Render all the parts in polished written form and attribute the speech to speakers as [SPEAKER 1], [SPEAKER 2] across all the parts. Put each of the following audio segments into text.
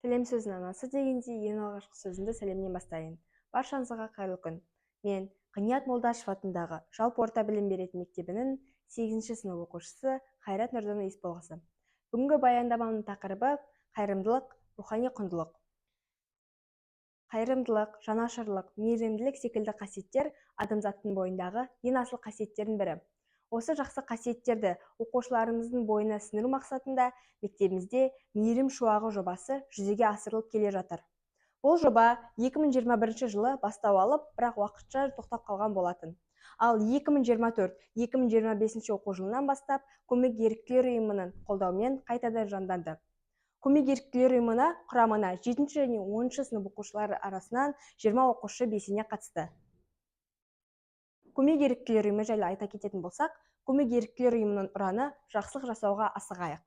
[SPEAKER 1] Сәлем сөзінің анасы дегенде ең алғашқы сөзімді сәлемнен бастайын. Баршаңызға қайырлы күн. Мен Ғиният Молдашев атындағы жалпы орта білім беретін мектебінің 8-ші сынып оқушысы Қайрат Нұрдана Есболғысы. Бүгінгі баяндамамның тақырыбы қайырымдылық, рухани құндылық. Қайырымдылық, жанашырлық, мейірімділік секілді қасиеттер адамзаттың бойындағы ең асыл қасиеттердің бірі. Осы жақсы қасиеттерді оқушыларымыздың бойына сіңіру мақсатында мектебімізде мейірім шуағы жобасы жүзеге асырылып келе жатыр. Бұл жоба 2021 жылы бастау алып, бірақ уақытша тоқтап қалған болатын. Ал 2024-2025 оқу жылынан бастап көмек еріктілер ұйымының қолдауымен қайтадан жанданды. Көмек еріктілер ұйымына құрамына 7-ші және 10-ші сынып оқушылары арасынан 20 оқушы белсене қатысты. Көмек еріктілер ұйымы жайлы айта кететін болсақ, көмек еріктілер ұйымының ұраны жақсылық жасауға асығайық.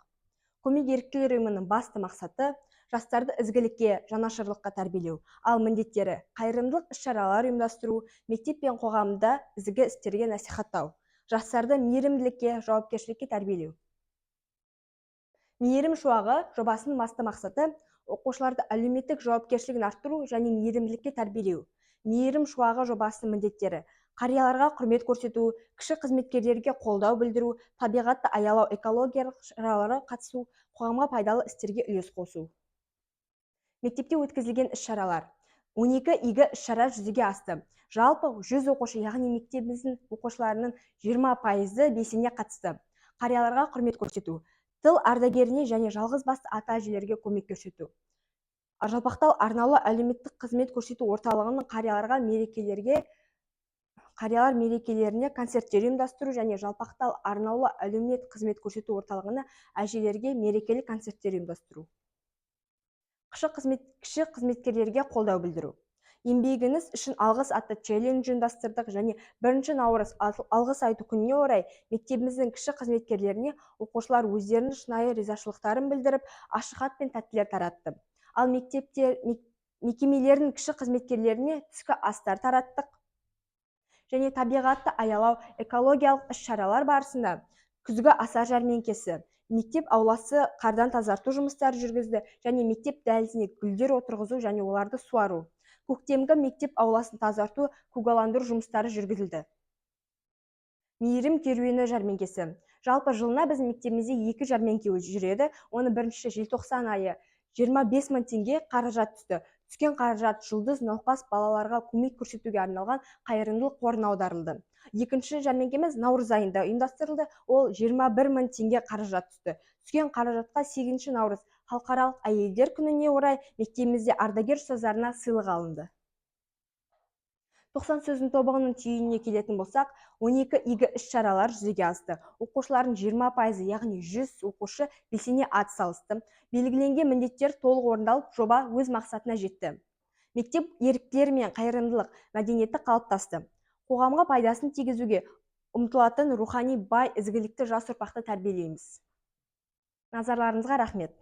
[SPEAKER 1] Көмек еріктілер ұйымының басты мақсаты жастарды ізгілікке, жанашырлыққа тәрбиелеу, ал міндеттері қайырымдылық іс-шаралар ұйымдастыру, мектеп пен қоғамда ізгі істерге насихаттау, жастарды мейірімділікке, жауапкершілікке тәрбиелеу. Мейірім шуағы жобасының басты мақсаты оқушыларды әлеуметтік жауапкершілігін арттыру және мейірімділікке тәрбиелеу. Мейірім шуағы жобасының міндеттері қарияларға құрмет көрсету, кіші қызметкерлерге қолдау білдіру, табиғатты аялау, экологиялық шараларға қатысу, қоғамға пайдалы істерге үлес қосу. Мектепте өткізілген іс-шаралар. 12 игі іс-шара жүзеге асты. Жалпы 100 оқушы, яғни мектебіміздің оқушыларының 20% белсене қатысты. Қарияларға құрмет көрсету, тыл ардагеріне және жалғыз басты ата-әжелерге көмек көрсету. Жалпақтал арнаулы әлеуметтік қызмет көрсету орталығының қариялар мерекелеріне концерттер ұйымдастыру және Жалпақтал арнаулы әлеуметтік қызмет көрсету орталығына әжелерге мерекелік концерттер ұйымдастыру. Кіші қызметкерлерге қолдау білдіру. Еңбегіңіз үшін алғыс атты челлендж ұйымдастырдық және 1 наурыз алғыс айту күніне орай мектебіміздің кіші қызметкерлеріне оқушылар өздерінің шынайы ризашылықтарын білдіріп, ашық хат пен тәттілер таратты. Ал мекемелердің кіші қызметкерлеріне түскі астар тараттық. Және табиғатты аялау, экологиялық іс-шаралар барысында күзгі асар жәрмеңкесі, мектеп ауласы қардан тазарту жұмыстары жүргізді және мектеп дәлізіне гүлдер отырғызу және оларды суару. Көктемгі мектеп ауласын тазарту, көгаландыру жұмыстары жүргізілді. Мейірім керуені жәрмеңкесі. Жалпы жылына біз мектебімізде 2 жәрмеңке жүреді. Оны 1 желтоқсан айы 25 мың теңге қаражат түсті. Түскен қаражат жұлдыз науқас балаларға көмек көрсетуге арналған қайырымдылық қорына аударылды. Екінші жәрмеңкеміз наурыз айында ұйымдастырылды. Ол 21 мың теңге қаражат түсті. Түскен қаражатқа 8 наурыз халықаралық әйелдер күніне орай мектебімізде ардагер ұстаздарына сыйлық алынды. 90 сөздің тобығының түйініне келетін болсақ, 12 игі іс-шаралар жүзеге асты. Оқушылардың 20%, яғни 100 оқушы белсене атсалысты. Белгіленген міндеттер толық орындалып, жоба өз мақсатына жетті. Мектеп еріктілер мен қайырымдылық мәдениеті қалыптасты. Қоғамға пайдасын тигізуге ұмтылатын рухани бай ізгілікті жас ұрпақты тәрбиелейміз. Назарларыңызға рахмет.